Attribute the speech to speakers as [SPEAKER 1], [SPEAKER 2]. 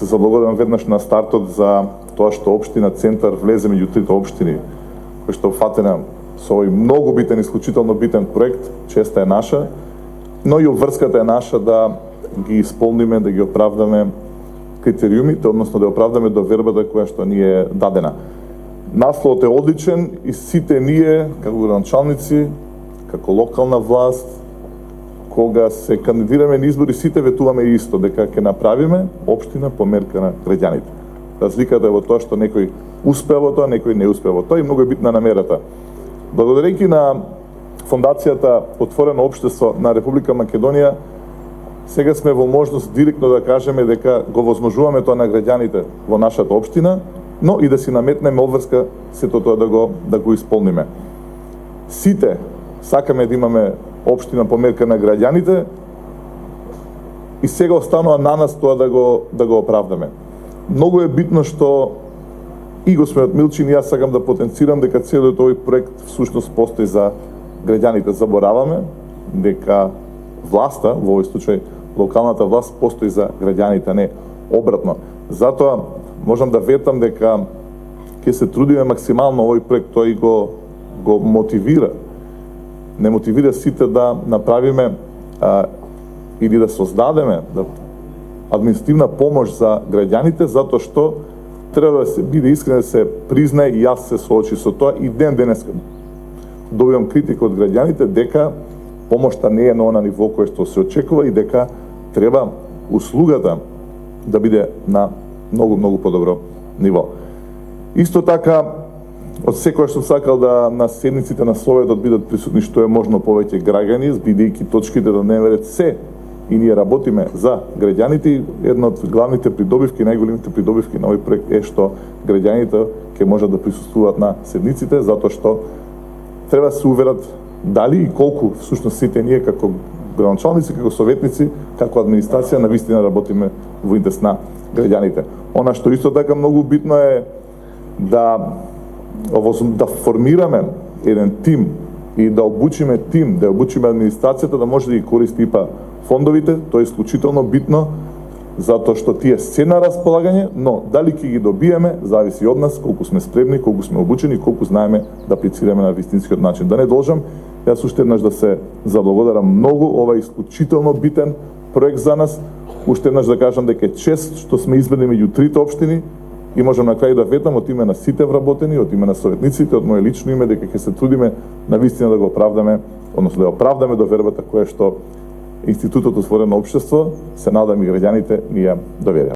[SPEAKER 1] Се заблагодарам веднаш на стартот за тоа што општина Центар влезе меѓу трите општини, кој што фатена со овој многу битен, исклучително битен проект. Честа е наша, но и обврската е наша да ги исполниме, да ги оправдаме критериумите, односно да оправдаме довербата која што ни е дадена. Насловот е одличен и сите ние, како градоначалници, како локална власт, кога се кандидираме на избори, сите ветуваме исто, дека ќе направиме општина по мерка на граѓаните. Разликата е во тоа што некој успеа во тоа, некој не успеа во тоа и многу е битна намерата. Благодарејќи на Фондацијата Отворено општество на Република Македонија, сега сме во можност директно да кажеме дека го возможуваме тоа на граѓаните во нашата општина, но и да си наметнеме обврска сето тоа да го исполниме. Сите сакаме да имаме општина по мерка на граѓаните и сега останува на нас тоа да го оправдаме. Многу е битно што и господинот Милчин и јас сакам да потенцирам дека целиот овој проект всушност постои за граѓаните. Забораваме дека власта, во овој случај локалната власт, постои за граѓаните, не обратно. Затоа можам да ветам дека ќе се трудиме максимално овој проект, тој го мотивира. Не мотивира сите да направиме или да создадеме административна помош за граѓаните, затоа што треба да се биде искрен, да се признае, и јас се соочи со тоа и денеска добивам критика од граѓаните дека помошта не е на она ниво кое што се очекува и дека треба услугата да биде на многу подобро ниво. Исто така, од секој што сакал да на седниците на Советот бидат присутни што е можно повеќе граѓани, бидејќи точките до дневен ред се и ние работиме за граѓаните. Една од главните придобивки, најголемите придобивки на овој проект е што граѓаните ќе можат да присуствуваат на седниците, затоа што треба да се уверат дали и колку всушност сите ние како градоначалници, како советници, како администрација навистина работиме во интерес на граѓаните. Она што исто така многу битно е да формираме еден тим и да обучиме тим, да обучиме администрацијата да може да ги користи ИПА фондовите. Тоа е исклучително битно, затоа што тие се на располагање, но дали ќе ги добиеме зависи од нас, колку сме спремни, колку сме обучени, колку знаеме да аплицираме на вистинскиот начин. Да не должам, јас уште еднаш да се заблагодарам многу, ова е исклучително битен проект за нас. Уште еднаш да кажам дека е чест што сме избрани меѓу трите општини и можам на крај да ветам од име на сите вработени, од име на советниците, од моје лично име, дека ќе се трудиме навистина да го оправдаме, односно да оправдаме довербата која што Институтот Отворено општество, се надам и граѓаните ни ја доверија.